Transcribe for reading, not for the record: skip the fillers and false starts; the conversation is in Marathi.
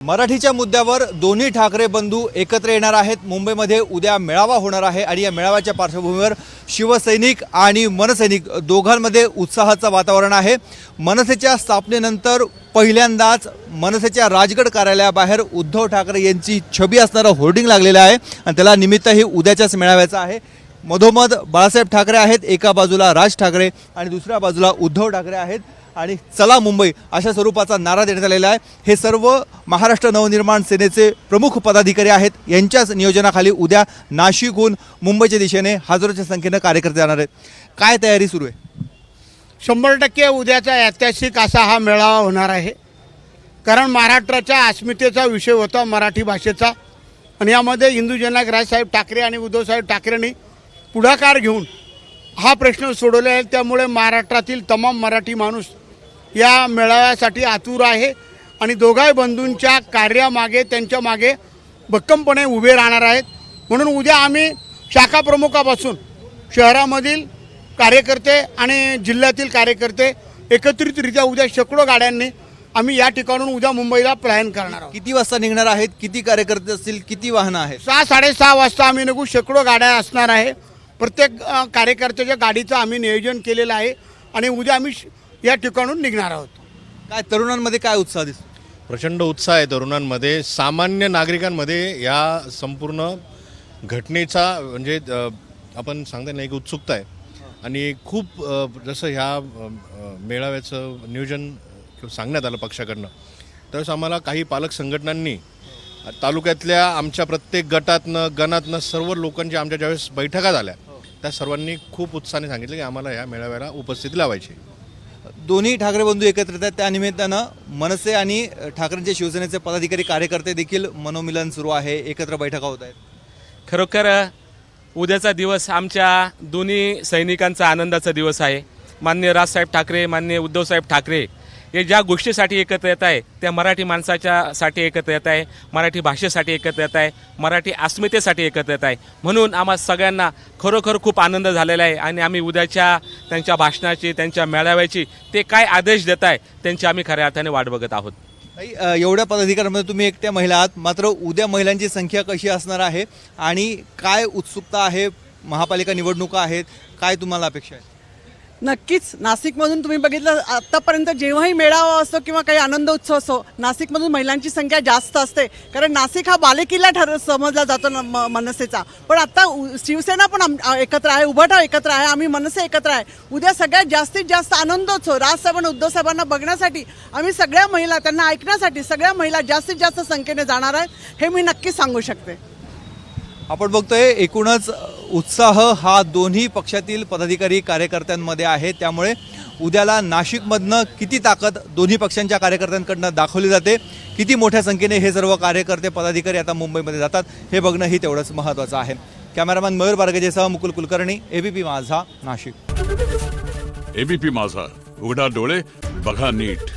मराठीच्या मुद्द्यावर दोन्ही ठाकरे बंधू एकत्र येणार आहेत। मुंबईमध्ये उद्या मेळावा होणार आहे आणि या मेळाव्याच्या पार्श्वभूमीवर शिवसैनिक आणि मनसैनिक दोघांमध्ये उत्साहाचं वातावरण आहे। मनसेच्या स्थापनेनंतर पहिल्यांदाच मनसेच्या राजगड कार्यालयाबाहेर उद्धव ठाकरे यांची छबी असणारं होर्डिंग लागलेलं आहे आणि त्याला निमित्तही उद्याच्याच मेळाव्याचं आहे। मधोमध बाळासाहेब ठाकरे आहेत, एका बाजूला राज ठाकरे आणि दुसऱ्या बाजूला उद्धव ठाकरे आहेत आणि चला मुंबई अशा स्वरूपाचा नारा देण्यात आलेला आहे। हे सर्व महाराष्ट्र नवनिर्माण सेनेचे प्रमुख पदाधिकारी आहेत, यांच्याच नियोजनाखाली उद्या नाशिकहून मुंबईच्या दिशेने हजारोच्या संख्येने कार्यकर्ते जाणार आहेत। काय तयारी सुरू आहे? 100% उद्याचा ऐतिहासिक असा हा मेळावा होणार आहे, कारण महाराष्ट्राच्या अस्मितेचा विषय होता मराठी भाषेचा आणि यामध्ये हिंदुजनक राजसाहेब ठाकरे आणि उद्धवसाहेब ठाकरेंनी पुढाकार घेऊन हा प्रश्न सोडवला आहे। त्यामुळे महाराष्ट्रातील तमाम मराठी माणूस या मेळाव्यासाठी आतुर आहे आणि दोघाही बंधूंच्या कार्यामागे त्यांच्या मागे भक्कमपणे उभे राहणार आहेत। म्हणून उद्या आम्ही शाखा प्रमुखापासून शहरामधील कार्यकर्ते आणि जिल्ह्यातील कार्यकर्ते एकत्रितरित्या उद्या शेकडो गाड्यांनी आम्ही या ठिकाणून उद्या मुंबईला प्लॅन करणार आहोत। किती वाजता निघणार आहेत? किती कार्यकर्ते असतील? किती वाहनं आहेत? 6-6:30 वाजता आम्ही निघू। शेकडो गाड्या असणार आहे। प्रत्येक कार्यकर्त्याच्या गाडीचं आम्ही नियोजन केलेलं आहे आणि उद्या आम्ही या ठिकाणून निघणार आहोत। काय तरुणांमध्ये काय उत्साह दिसतो? प्रचंड उत्साह आहे तरुणांमध्ये, सामान्य नागरिकांमध्ये या संपूर्ण घटनेचा म्हणजे आपण सांगता नाही एक उत्सुकता आहे आणि खूप जसं ह्या मेळाव्याचं नियोजन सांगण्यात आलं पक्षाकडनं, त्यावेळेस आम्हाला काही पालक संघटनांनी तालुक्यातल्या आमच्या प्रत्येक गणातनं सर्व लोकांच्या आमच्या ज्यावेळेस बैठका झाल्या त्या सर्वांनी खूप उत्साहाने सांगितलं की आम्हाला या मेळाव्याला उपस्थिती लावायची। दोन्ही ठाकरे बंधू एकत्र येतात, त्या निमित्तानं मनसे आणि ठाकरेंचे शिवसेनेचे पदाधिकारी कार्यकर्ते देखील मनोमिलन सुरू आहे, एकत्र बैठका होत आहेत। खरोखर उद्याचा दिवस आमच्या दोन्ही सैनिकांचा आनंदाचा दिवस आहे। माननीय राजसाहेब ठाकरे, माननीय उद्धवसाहेब ठाकरे हे ज्या गोष्टीसाठी एकत्र येत आहे त्या मराठी माणसाच्यासाठी एकत्र येत आहे, मराठी भाषेसाठी एकत्र येत आहे, मराठी अस्मितेसाठी एकत्र येत आहे। म्हणून आम्हा सगळ्यांना खरोखर खूप आनंद झालेला आहे आणि आम्ही उद्याच्या त्यांच्या भाषणाची, त्यांच्या मेळाव्याची ते काय आदेश देत आहे त्यांची आम्ही खऱ्या अर्थाने वाट बघत आहोत। एवढ्या पदाधिकाऱ्यांमध्ये तुम्ही एकट्या महिला आहात, मात्र उद्या महिलांची संख्या कशी असणार आहे आणि काय उत्सुकता आहे? महापालिका निवडणुका आहेत, काय तुम्हाला अपेक्षा आहे? नक्कीच नाशिकमधून तुम्ही बघितलं आत्तापर्यंत जेव्हाही मेळावा असतो किंवा काही आनंद उत्सव असतो, नाशिकमधून महिलांची संख्या जास्त असते, कारण नाशिक हा बालेकिल्ला समजला जातो मनसेचा। पण आता शिवसेना पण एकत्र आहे, उभाटा एकत्र आहे, आम्ही मनसे एकत्र आहे। उद्या सगळ्यात जास्तीत जास्त आनंदोत्सव राजसाहेब आणि उद्धव साहेबांना बघण्यासाठी आम्ही सगळ्या महिला, त्यांना ऐकण्यासाठी सगळ्या महिला जास्तीत जास्त संख्येने जाणार आहेत, हे मी नक्कीच सांगू शकते। आपण बघतोय एकूणच उत्साह हा दोन्ही पक्षातील पदाधिकारी कार्यकर्त्यांमध्ये आहे, त्यामुळे उद्याला नाशिकमधनं किती ताकद दोन्ही पक्षांच्या कार्यकर्त्यांकडनं दाखवली जाते, किती मोठ्या संख्येने हे सर्व कार्यकर्ते पदाधिकारी आता मुंबईमध्ये जातात हे बघणंही तेवढंच महत्त्वाचं आहे। कॅमेरामॅन मयूर बारगेजेसह मुकुल कुलकर्णी, एबीपी माझा, नाशिक। एबीपी माझा, उघडा डोळे बघा नीट।